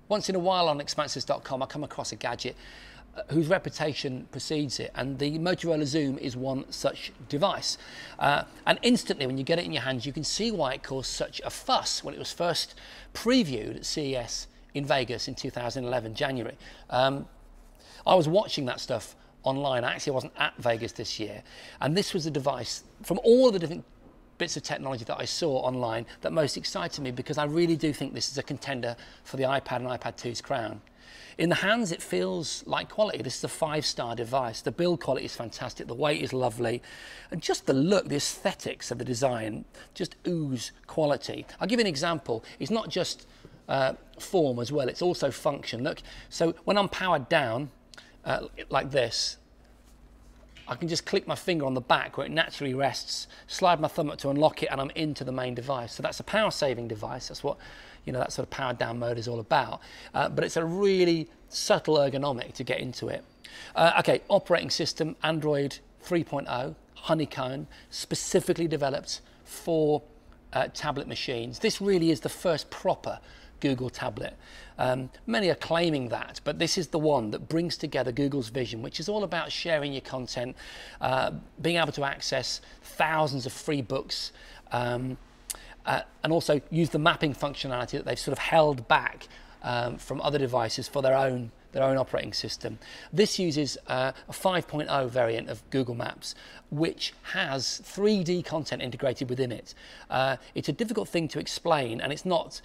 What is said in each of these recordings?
Once in a while on Expansys.com, I come across a gadget whose reputation precedes it, and the Motorola Xoom is one such device. And instantly, when you get it in your hands, you can see why it caused such a fuss when it was first previewed at CES in Vegas in 2011, January. I was watching that stuff online. Actually, I wasn't at Vegas this year, and this was the device from all the different bits of technology that I saw online that most excited me, because I really do think this is a contender for the iPad and iPad 2's crown. In the hands, it feels like quality. This is a 5-star device. The build quality is fantastic. The weight is lovely. And just the look, the aesthetics of the design just ooze quality. I'll give you an example. It's not just form as well, it's also function. Look, so when I'm powered down like this, I can just click my finger on the back where it naturally rests, slide my thumb up to unlock it, and I'm into the main device. So that's a power saving device. That's what, you know, that sort of powered down mode is all about. But it's a really subtle ergonomic to get into it. Okay, operating system, Android 3.0, Honeycomb, specifically developed for tablet machines. This really is the first proper Google tablet. Many are claiming that, but this is the one that brings together Google's vision, which is all about sharing your content, being able to access thousands of free books, and also use the mapping functionality that they've sort of held back from other devices for their own operating system. This uses a 5.0 variant of Google Maps, which has 3D content integrated within it. It's a difficult thing to explain, and it's not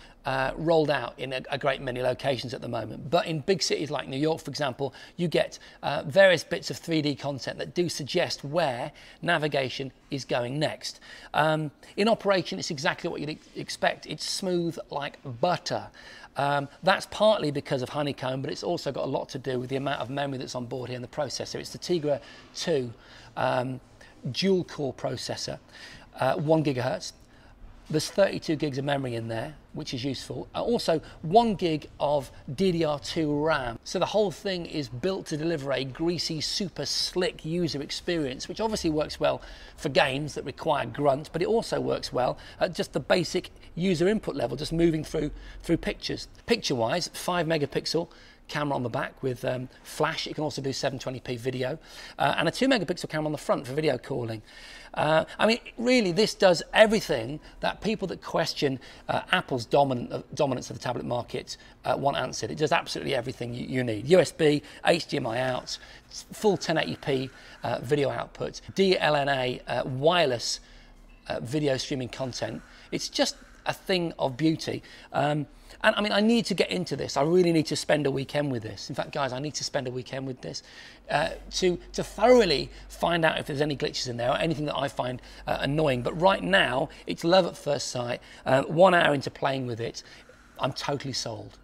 rolled out in a great many locations at the moment. But in big cities like New York, for example, you get various bits of 3D content that do suggest where navigation is going next. In operation, it's exactly what you'd expect. It's smooth like butter. That's partly because of Honeycomb, but it's also got a lot to do with the amount of memory that's on board here in the processor. It's the Tegra 2 dual core processor, 1 gigahertz. There's 32 gigs of memory in there, which is useful. Also 1 gig of DDR2 RAM. So the whole thing is built to deliver a greasy, super slick user experience, which obviously works well for games that require grunt, but it also works well at just the basic user input level, just moving through pictures. Picture-wise, 5 megapixel camera on the back with flash. It can also do 720p video, and a 2 megapixel camera on the front for video calling. I mean, really, this does everything that people that question Apple's dominance of the tablet market want answered. It does absolutely everything you need. USB, HDMI out, full 1080p video output, DLNA wireless video streaming content. It's just a thing of beauty. And I mean, I need to get into this. I really need to spend a weekend with this. In fact, guys, I need to spend a weekend with this to thoroughly find out if there's any glitches in there or anything that I find annoying. But right now, it's love at first sight. 1 hour into playing with it, I'm totally sold.